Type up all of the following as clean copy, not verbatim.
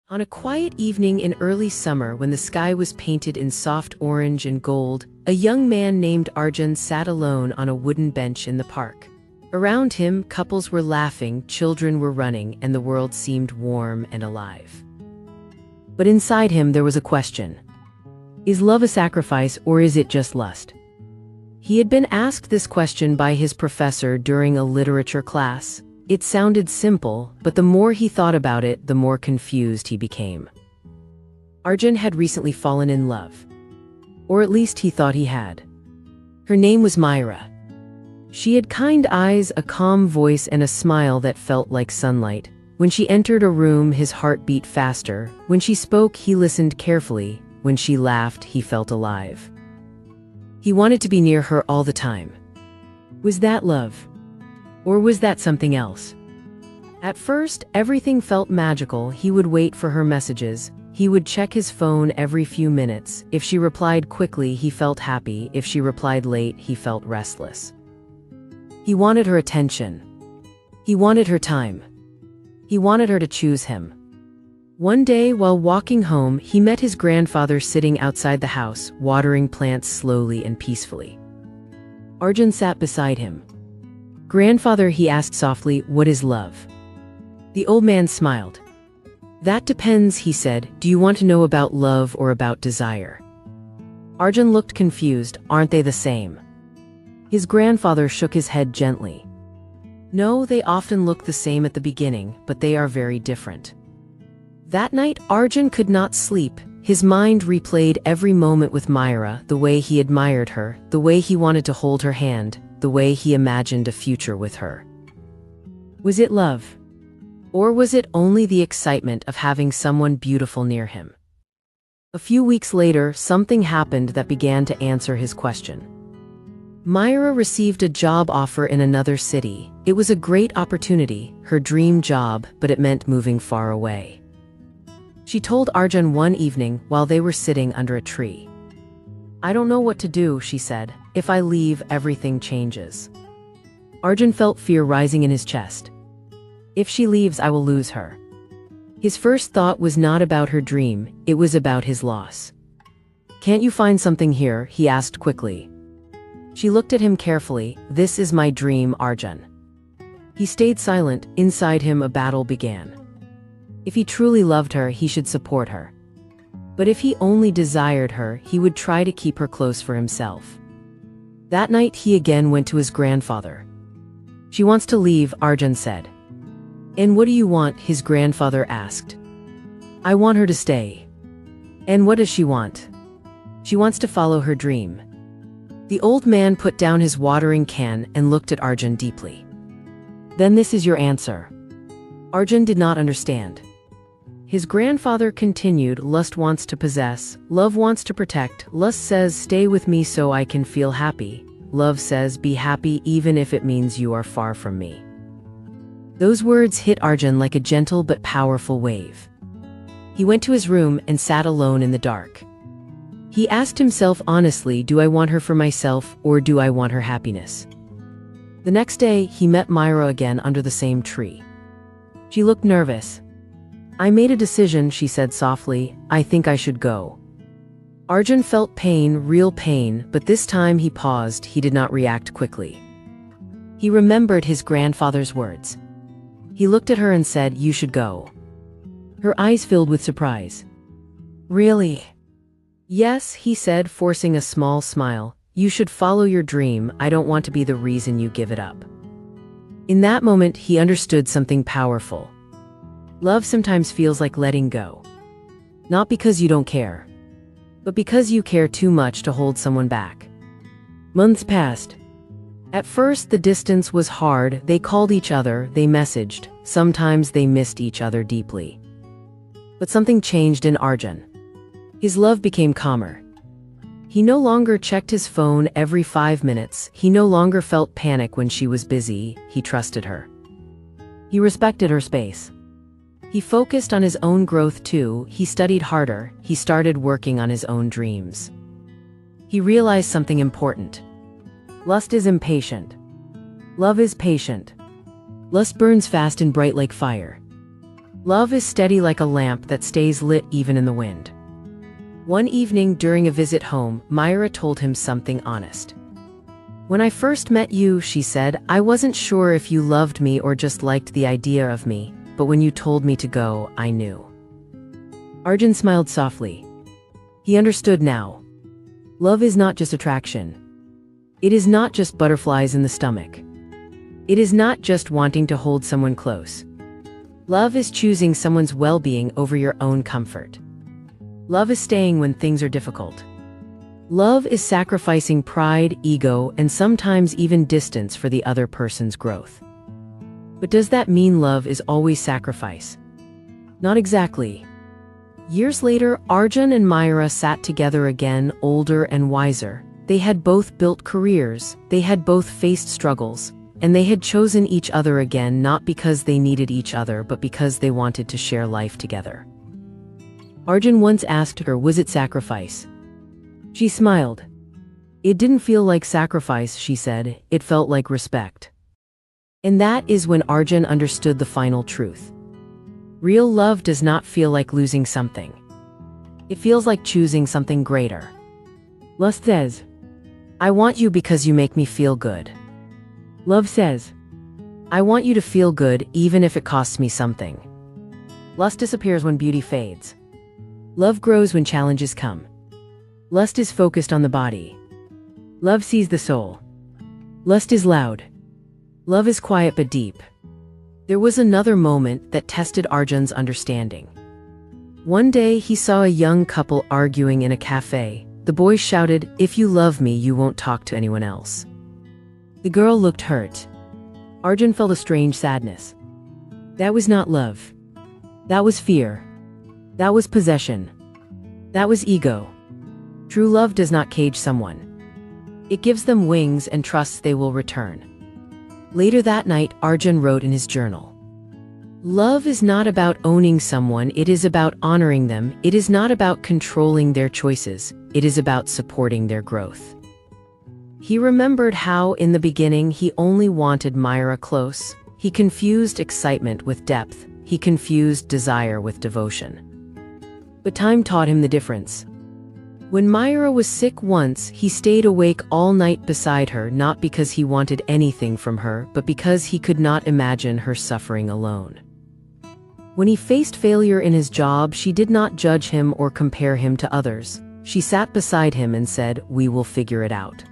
On a quiet evening in early summer when the sky was painted in soft orange and gold, a young man named Arjun sat alone on a wooden bench in the park. Around him, couples were laughing, children were running, and the world seemed warm and alive. But inside him there was a question. Is love a sacrifice, or is it just lust? He had been asked this question by his professor during a literature class. It sounded simple, but the more he thought about it, the more confused he became. Arjun had recently fallen in love. Or at least he thought he had. Her name was Myra. She had kind eyes, a calm voice, and a smile that felt like sunlight. When she entered a room, his heart beat faster. When she spoke, he listened carefully. When she laughed, he felt alive. He wanted to be near her all the time. Was that love? Or was that something else? At first, everything felt magical. He would wait for her messages. He would check his phone every few minutes. If she replied quickly, he felt happy. If she replied late, he felt restless. He wanted her attention. He wanted her time. He wanted her to choose him. One day, while walking home, he met his grandfather sitting outside the house, watering plants slowly and peacefully. Arjun sat beside him. "Grandfather," he asked softly, "what is love?" The old man smiled. "That depends," he said. "Do you want to know about love or about desire?" Arjun looked confused. "Aren't they the same?" His grandfather shook his head gently. "No, they often look the same at the beginning, but they are very different." That night, Arjun could not sleep. His mind replayed every moment with Myra, the way he admired her, the way he wanted to hold her hand, the way he imagined a future with her. Was it love? Or was it only the excitement of having someone beautiful near him? A few weeks later, something happened that began to answer his question. Myra received a job offer in another city. It was a great opportunity, her dream job, but it meant moving far away. She told Arjun one evening while they were sitting under a tree. "I don't know what to do," she said. "If I leave, everything changes." Arjun felt fear rising in his chest. If she leaves, I will lose her. His first thought was not about her dream, it was about his loss. "Can't you find something here?" he asked quickly. She looked at him carefully. "This is my dream, Arjun." He stayed silent. Inside him, a battle began. If he truly loved her, he should support her. But if he only desired her, he would try to keep her close for himself. That night, he again went to his grandfather. "She wants to leave," Arjun said. "And what do you want?" his grandfather asked. "I want her to stay." "And what does she want?" "She wants to follow her dream." The old man put down his watering can and looked at Arjun deeply. "Then this is your answer." Arjun did not understand. His grandfather continued, "Lust wants to possess, love wants to protect. Lust says, stay with me so I can feel happy. Love says, be happy even if it means you are far from me." Those words hit Arjun like a gentle but powerful wave. He went to his room and sat alone in the dark. He asked himself honestly, do I want her for myself, or do I want her happiness? The next day, he met Myra again under the same tree. She looked nervous. "I made a decision," she said softly. "I think I should go." Arjun felt pain, real pain, but this time he paused. He did not react quickly. He remembered his grandfather's words. He looked at her and said, "You should go." Her eyes filled with surprise. "Really?" "Yes," he said, forcing a small smile. "You should follow your dream. I don't want to be the reason you give it up." In that moment, he understood something powerful. Love sometimes feels like letting go. Not because you don't care, but because you care too much to hold someone back. Months passed. At first, the distance was hard. They called each other, they messaged. Sometimes they missed each other deeply. But something changed in Arjun. His love became calmer. He no longer checked his phone every 5 minutes. He no longer felt panic when she was busy. He trusted her. He respected her space. He focused on his own growth too. He studied harder. He started working on his own dreams. He realized something important. Lust is impatient. Love is patient. Lust burns fast and bright like fire. Love is steady like a lamp that stays lit even in the wind. One evening during a visit home, Myra told him something honest. "When I first met you," she said, "I wasn't sure if you loved me or just liked the idea of me, but when you told me to go, I knew." Arjun smiled softly. He understood now. Love is not just attraction. It is not just butterflies in the stomach. It is not just wanting to hold someone close. Love is choosing someone's well-being over your own comfort. Love is staying when things are difficult. Love is sacrificing pride, ego, and sometimes even distance for the other person's growth. But does that mean love is always sacrifice? Not exactly. Years later, Arjun and Myra sat together again, older and wiser. They had both built careers, they had both faced struggles, and they had chosen each other again not because they needed each other but because they wanted to share life together. Arjun once asked her, "Was it sacrifice?" She smiled. "It didn't feel like sacrifice," she said, "it felt like respect." And that is when Arjun understood the final truth. Real love does not feel like losing something. It feels like choosing something greater. Lust says, "I want you because you make me feel good." Love says, "I want you to feel good even if it costs me something." Lust disappears when beauty fades. Love grows when challenges come. Lust is focused on the body. Love sees the soul. Lust is loud. Love is quiet but deep. There was another moment that tested Arjun's understanding. One day he saw a young couple arguing in a cafe. The boy shouted, "If you love me, you won't talk to anyone else." The girl looked hurt. Arjun felt a strange sadness. That was not love. That was fear. That was possession. That was ego. True love does not cage someone. It gives them wings and trusts they will return. Later that night, Arjun wrote in his journal, "Love is not about owning someone, it is about honoring them. It is not about controlling their choices, it is about supporting their growth." He remembered how, in the beginning, he only wanted Myra close. He confused excitement with depth. He confused desire with devotion. But time taught him the difference. When Myra was sick once, he stayed awake all night beside her, not because he wanted anything from her, but because he could not imagine her suffering alone. When he faced failure in his job, she did not judge him or compare him to others. She sat beside him and said, "We will figure it out."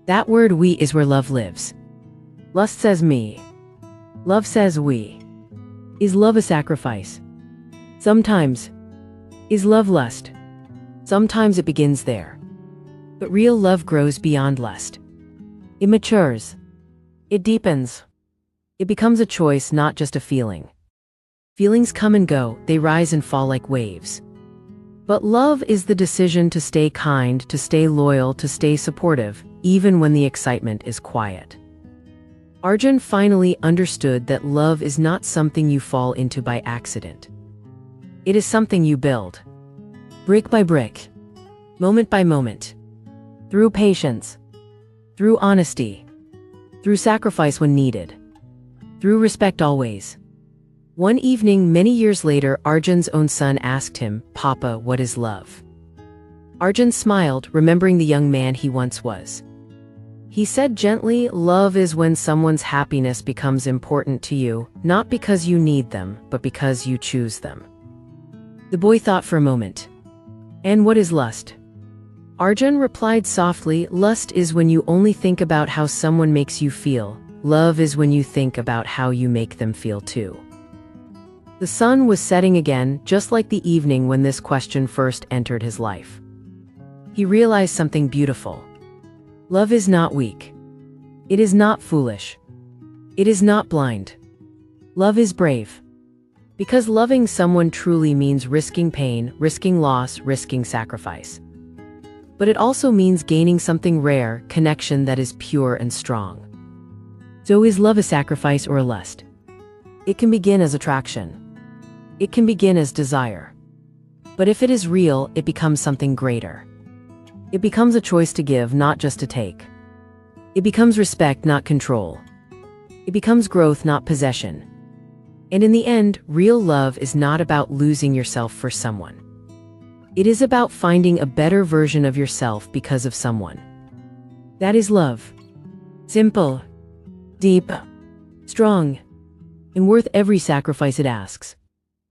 That word "we" is where love lives. Lust says me. Love says we. Is love a sacrifice? Sometimes. Is love lust? Sometimes it begins there. But real love grows beyond lust. It matures. It deepens. It becomes a choice, not just a feeling. Feelings come and go, they rise and fall like waves. But love is the decision to stay kind, to stay loyal, to stay supportive, even when the excitement is quiet. Arjun finally understood that love is not something you fall into by accident. It is something you build. Brick by brick. Moment by moment. Through patience. Through honesty. Through sacrifice when needed. Through respect always. One evening, many years later, Arjun's own son asked him, "Papa, what is love?" Arjun smiled, remembering the young man he once was. He said gently, "Love is when someone's happiness becomes important to you, not because you need them, but because you choose them." The boy thought for a moment. "And what is lust?" Arjun replied softly, "Lust is when you only think about how someone makes you feel. Love is when you think about how you make them feel too." The sun was setting again, just like the evening when this question first entered his life. He realized something beautiful. Love is not weak. It is not foolish. It is not blind. Love is brave. Because loving someone truly means risking pain, risking loss, risking sacrifice. But it also means gaining something rare, connection that is pure and strong. So is love a sacrifice or a lust? It can begin as attraction. It can begin as desire. But if it is real, it becomes something greater. It becomes a choice to give, not just to take. It becomes respect, not control. It becomes growth, not possession. And in the end, real love is not about losing yourself for someone. It is about finding a better version of yourself because of someone. That is love. Simple, deep, strong, and worth every sacrifice it asks.